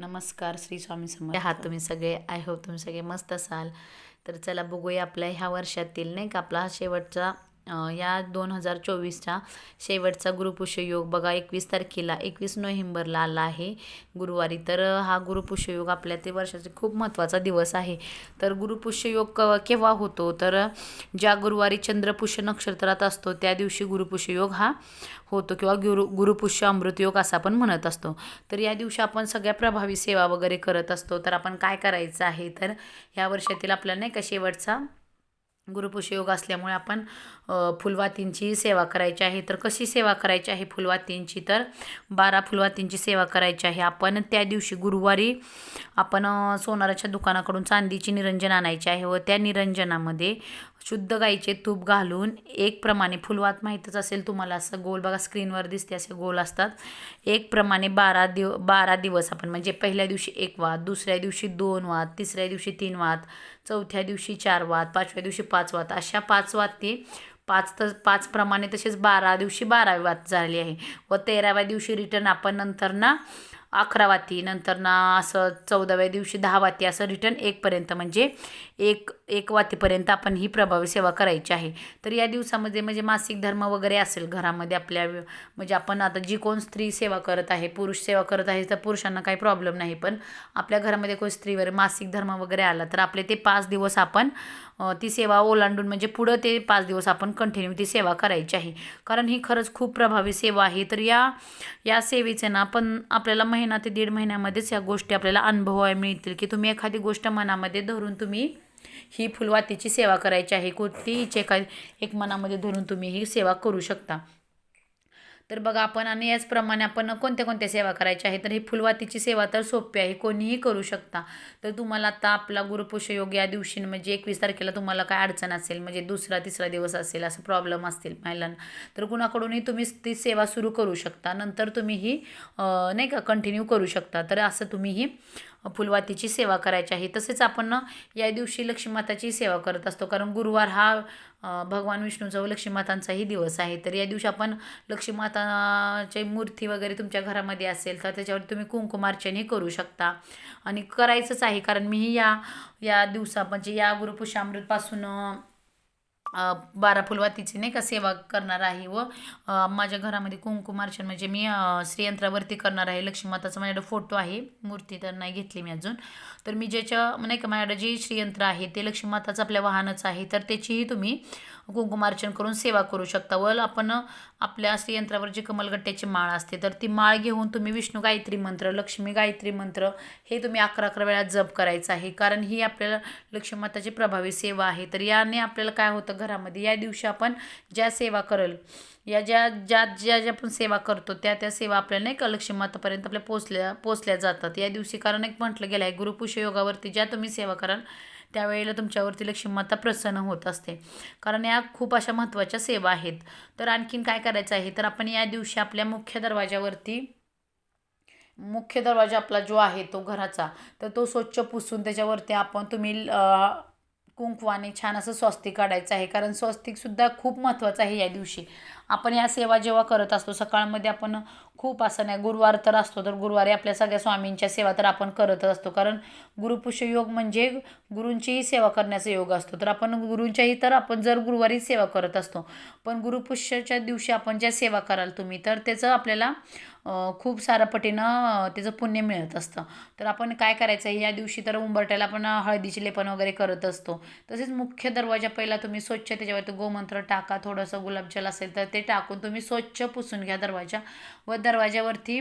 नमस्कार. श्री स्वामी समर्थ. आहात तुम्ही सगळे? आय होप तुम्ही सगळे मस्त असाल. तर चला बघूया आपल्या ह्या वर्षातील नाही का आपला शेवटचा या 2024चा शेवटचा गुरुपुष्य योग बघा 21 तारखेला 21 नोव्हेंबरला आला आहे गुरुवारी. तर हा गुरुपुष्य योग आपल्या ते वर्षाचा खूप महत्त्वाचा दिवस आहे. तर गुरुपुष्य योग केव्हा होतो? तर ज्या गुरुवारी चंद्रपुष्य नक्षत्रात असतो त्या दिवशी गुरुपुष्य योग हा होतो किंवा गुरुपुष्य अमृत योग असा आपण म्हणत असतो. तर या दिवशी आपण सगळ्या प्रभावी सेवा वगैरे करत असतो. तर आपण काय करायचं आहे, तर ह्या वर्षातील आपल्याला नाही का शेवटचा गुरुपुष्य योग असल्यामुळे आपण फुलवातींची सेवा करायची आहे. तर कशी सेवा करायची आहे फुलवातींची? तर 12 फुलवातींची सेवा करायची आहे. आपण त्या दिवशी गुरुवारी आपण सोनाराच्या दुकानाकडून चांदीची निरंजन आणायची आहे व त्या निरंजनामध्ये शुद्ध गाईचे तूप घालून एक प्रमाणे फुलवात माहीतच असेल तुम्हाला, असं गोल बघा स्क्रीनवर दिसते, असे गोल असतात. एक प्रमाणे 12 दिवस आपण म्हणजे पहिल्या दिवशी 1 वात, दुसऱ्या दिवशी 2 वात, तिसऱ्या दिवशी 3 वात, चौथ्या दिवशी 4 वात, पाचव्या दिवशी 5 वात, अशा 5 वाती 5 प्रमाणे तसेच 12 दिवशी 12 वात झाली आहे. व 13व्या दिवशी रिटर्न आपण नंतर ना 11 वाती, नंतर ना असं 14व्या दिवशी 10 वाती, असं रिटर्न 1 पर्यंत म्हणजे एक वातीपर्यंत आपण ही प्रभावी सेवा करायची आहे. तर या दिवसामध्ये म्हणजे मासिक धर्म वगैरे असेल घरामध्ये आपल्या म्हणजे आपण आता जी कोण स्त्री सेवा करत आहे, पुरुष सेवा करत आहे, तर पुरुषांना काही प्रॉब्लेम नाही. पण आपल्या घरामध्ये कोणी स्त्रीवर मासिक धर्म वगैरे आला तर आपले ते 5 दिवस आपण ती सेवा ओलांडून म्हणजे पुढं ते 5 दिवस आपण कंटिन्यू ती सेवा करायची आहे. कारण ही खरंच खूप प्रभावी सेवा आहे. तर या सेवेचे ना आपण आपल्याला महिना ते 1.5 महिन्यामध्येच या गोष्टी आपल्याला अनुभवायला मिळतील, की तुम्ही एखादी गोष्ट मनामध्ये धरून तुम्ही ही फुलवातीची सेवा करायची आहे. कोणतीही एक मनामध्ये धरून तुम्ही ही सेवा करू शकता. तर बघा आपण आणि याचप्रमाणे आपण कोणत्या कोणत्या सेवा करायच्या आहे, तर ही फुलवातीची सेवा तर सोपी आहे, कोणीही करू शकता. तर तुम्हाला आता आपला गुरुपुष्य योग या दिवशी म्हणजे 21 तारखेला तुम्हाला काय अडचण असेल, म्हणजे दुसरा तिसरा दिवस असेल, असं प्रॉब्लेम असतील महिलांना, तर कुणाकडूनही तुम्ही ती सेवा सुरू करू शकता. नंतर तुम्ही ही नाही का कंटिन्यू करू शकता. तर असं तुम्ही ही फुलवातीची सेवा करायची आहे. तसेच आपण या दिवशी लक्ष्मीमाताची सेवा करत असतो, कारण गुरुवार हा भगवान विष्णूचा व लक्ष्मीमातांचाही दिवस आहे. तर या दिवशी आपण लक्ष्मीमाताची मूर्ती वगैरे तुमच्या घरामध्ये असेल तर त्याच्यावर तुम्ही कुंकुमार्चनही करू शकता आणि करायचंच आहे. कारण मीही या या दिवसा म्हणजे या गुरुपुष्यामृतपासून 12 फुलवातीची नाही का सेवा करणार आहे व माझ्या घरामध्ये कुंकुमार्चन म्हणजे मी श्रीयंत्रावरती करणार आहे. लक्ष्मीमाताचा माझ्याकडे फोटो आहे, मूर्ती तर नाही घेतली मी अजून. तर मी ज्याच्या नाही का माझ्याकडे जे श्रीयंत्र आहे ते लक्ष्मीमाताचं आपल्या वाहनच आहे, तर त्याचीही तुम्ही कुंकुमार्चन करून सेवा करू शकता. व आपण आपल्या श्रीयंत्रावर जी कमलगट्ट्याची माळ असते तर ती माळ घेऊन तुम्ही विष्णू गायत्री मंत्र, लक्ष्मी गायत्री मंत्र हे तुम्ही 11 वेळा जप करायचं आहे. कारण ही आपल्याला लक्ष्मीमाताची प्रभावी सेवा आहे. तर याने आपल्याला काय होतं घरामध्ये, या दिवशी आपण ज्या सेवा करल या ज्या ज्या ज्या ज्या आपण सेवा करतो त्या सेवा आपल्याला नाही का लक्ष्मीमातापर्यंत आपल्या पोचल्या जातात या दिवशी. कारण एक म्हटलं गेलं आहे गुरुपुष्य योगावरती ज्या तुम्ही सेवा कराल त्यावेळेला तुमच्यावरती लक्ष्मीमाता प्रसन्न होत असते. कारण या खूप अशा महत्त्वाच्या सेवा आहेत. तर आणखीन काय करायचं आहे, तर आपण या दिवशी आपल्या मुख्य दरवाजा आपला जो आहे तो घराचा, तर तो स्वच्छ पुसून त्याच्यावरती तुम्ही कुंकवाने छान असं स्वस्तिक काढायचं आहे. कारण स्वस्तिकसुद्धा खूप महत्त्वाचं आहे या दिवशी. आपण या सेवा जेव्हा करत असतो सकाळमध्ये आपण खूप असं नाही, गुरुवार तर असतो तर गुरुवारी आपल्या सगळ्या स्वामींच्या सेवा तर आपण करतच असतो. कारण गुरुपुष्य योग म्हणजे गुरूंचीही सेवा करण्याचा योग असतो. तर आपण गुरूंच्याही तर आपण जर गुरुवारी सेवा करत असतो, पण गुरुपुष्याच्या दिवशी आपण ज्या सेवा कराल तुम्ही तर त्याचं आपल्याला खूप सारं पटीनं त्याचं पुण्य मिळत असतं. तर आपण काय करायचं आहे या दिवशी, तर उंबरट्याला आपण हळदीचे लेपन वगैरे करत असतो. तसेच मुख्य दरवाजा पहिला तुम्ही स्वच्छ त्याच्यावरती गोमंत्र टाका, थोडंसं गुलाबजल असेल तर ते टाकून तुम्ही स्वच्छ पुसून घ्या दरवाजा. व दरवाजावरती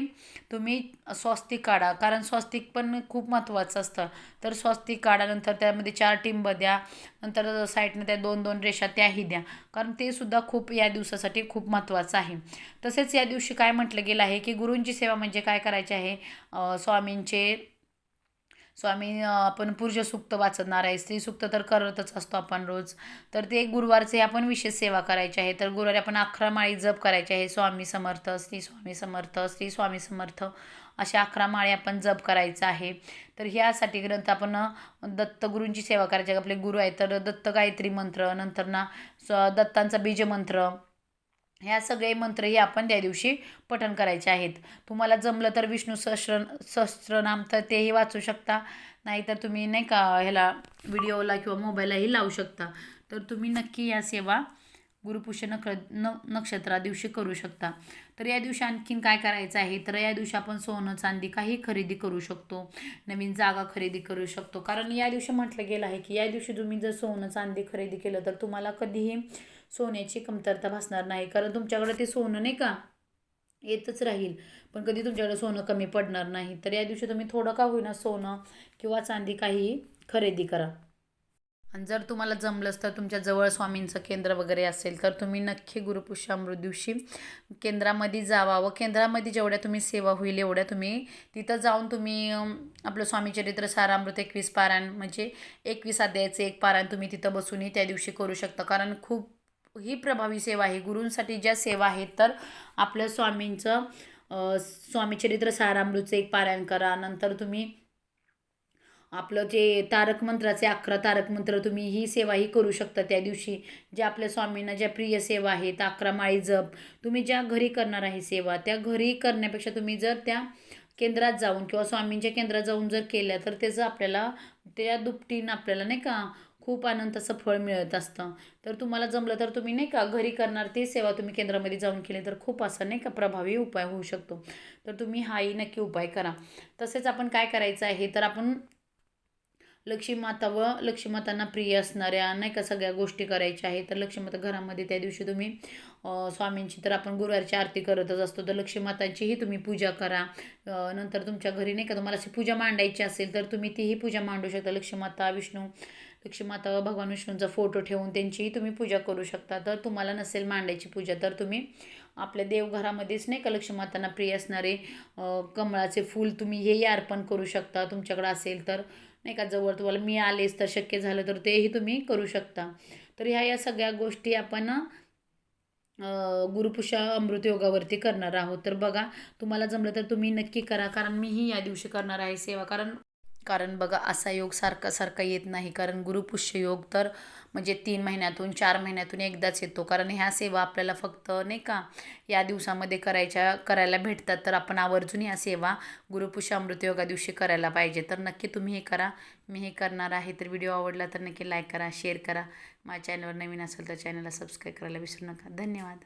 तुम्ही स्वस्तिक काढा, कारण स्वस्तिक पण खूप महत्त्वाचं असतं. तर स्वस्तिक काढा, नंतर त्यामध्ये 4 टिंब द्या, नंतर साईडनं त्या 2-2 रेषा त्याही द्या, कारण ते सुद्धा खूप या दिवसासाठी खूप महत्त्वाचं आहे. तसेच या दिवशी काय म्हटलं गेलं आहे की गुरूंची सेवा म्हणजे काय करायची आहे, आपण सूक्त वाचणार आहे, स्त्रीसूक्त तर करतच असतो आपण रोज. तर ते गुरुवारचे आपण विशेष सेवा करायची आहे. तर गुरुवारी आपण 11 माळी जप करायचे आहे. स्वामी समर्थ, श्री स्वामी समर्थ, श्री स्वामी समर्थ अशा 11 माळी आपण जप करायचं आहे. तर ह्यासाठी ग्रंथ आपण दत्तगुरूंची सेवा करायची आहे. आपले गुरु आहेत तर दत्त गायत्री मंत्र, नंतर ना दत्तांचा बीजमंत्र, ह्या सगळे मंत्रही आपण त्या दिवशी पठण करायचे आहेत. तुम्हाला जमलं तर विष्णू सहस्त्रनाम तर तेही वाचू शकता, नाहीतर तुम्ही नाही का ह्याला व्हिडिओला किंवा मोबाईललाही लावू शकता. तर तुम्ही नक्की या सेवा गुरुपुष्य नक्षत्रा दिवशी करू शकता. तर या दिवशी आणखीन काय करायचं आहे, तर या दिवशी आपण सोनं चांदी काही खरेदी करू शकतो, नवीन जागा खरेदी करू शकतो. कारण या दिवशी म्हटलं गेलं आहे की या दिवशी तुम्ही जर सोनं चांदी खरेदी केलं तर तुम्हाला कधीही सोन्याची कमतरता भासणार नाही. कारण तुमच्याकडे ते सोनं नाही का येतच राहील, पण कधी तुमच्याकडे सोनं कमी पडणार नाही. तर या दिवशी तुम्ही थोडं का होईना सोनं किंवा चांदी काहीही खरेदी करा. आणि जर तुम्हाला जमलंच तर तुमच्या जवळ स्वामींचं केंद्र वगैरे असेल तर तुम्ही नक्की गुरुपुष्यामृत दिवशी केंद्रामध्ये जावा व केंद्रामध्ये जेवढ्या तुम्ही सेवा होईल एवढ्या तुम्ही तिथं जाऊन तुम्ही आपलं स्वामी चरित्र सारामृत 21 पारायण म्हणजे 21 अध्यायाचे एक पारायण तुम्ही तिथं बसूनही त्या दिवशी करू शकता. कारण खूप ही प्रभावी सेवा आहे. गुरूंसाठी ज्या सेवा आहेत तर आपल्या स्वामींचं स्वामी चरित्र सारामृतचं एक पारायण करा. नंतर तुम्ही आपलं जे तारक मंत्राचे 11 तारक मंत्र तुम्ही ही सेवा ही करू शकता त्या दिवशी. ज्या आपल्या स्वामींना ज्या प्रिय सेवा आहेत 11 माळी जप तुम्ही ज्या घरी करणार आहे सेवा, त्या घरी करण्यापेक्षा तुम्ही जर त्या केंद्रात जाऊन किंवा स्वामींच्या केंद्रात जाऊन जर केल्या तर त्याचं आपल्याला त्या दुपटीनं आपल्याला नाही का खूप आनंदाचं फळ मिळत असतं. तर तुम्हाला जमलं तर तुम्ही नाही का घरी करणार ती सेवा तुम्ही केंद्रामध्ये जाऊन केली तर खूप असा नाही का प्रभावी उपाय होऊ शकतो. तर तुम्ही हाही नक्की उपाय करा. तसेच आपण काय करायचं आहे, तर आपण लक्ष्मीमाता व लक्ष्मीमातांना प्रिय असणाऱ्या नाही का सगळ्या गोष्टी करायच्या आहेत. तर लक्ष्मीमाता घरामध्ये त्या दिवशी तुम्ही स्वामींची तर आपण गुरुवारची आरती करतच असतो, तर लक्ष्मीमातांचीही तुम्ही पूजा करा. नंतर तुमच्या घरी नाही का तुम्हाला अशी पूजा मांडायची असेल तर तुम्ही तीही पूजा मांडू शकता. लक्ष्मीमाता व भगवान विष्णूंचा फोटो ठेवून त्यांचीही तुम्ही पूजा करू शकता. तर तुम्हाला नसेल मांडायची पूजा तर तुम्ही आपल्या देवघरामध्येच नाही का लक्ष्मीमातांना प्रिय असणारे कमळाचे फूल तुम्ही हेही अर्पण करू शकता तुमच्याकडे असेल तर. नाही का जवळ तुम्हाला मिळालेच तर शक्य झालं तर तेही तुम्ही करू शकता. तर ह्या सगळ्या गोष्टी आपण गुरुपुष्य अमृत योगावरती करणार आहोत. तर बघा तुम्हाला जमलं तर तुम्ही नक्की करा. कारण मीही या दिवशी करणार आहे सेवा. कारण कारण बघा असा योग सारखा सारखा येत नाही. कारण गुरुपुष्य योग तर म्हणजे 3 महिन्यातून 4 महिन्यातून एकदाच येतो. कारण ह्या सेवा आपल्याला फक्त नाही का या दिवसामध्ये करायला भेटतात. तर आपण आवर्जून या सेवा गुरुपुष्य अमृत योगा दिवशी करायला पाहिजे. तर नक्की तुम्ही हे करा. मी हे करणार आहे. तर व्हिडिओ आवडला तर नक्की लाईक करा, शेअर करा. माझ्या चॅनलवर नवीन असेल तर चॅनलला सबस्क्राईब करायला विसरू नका. धन्यवाद.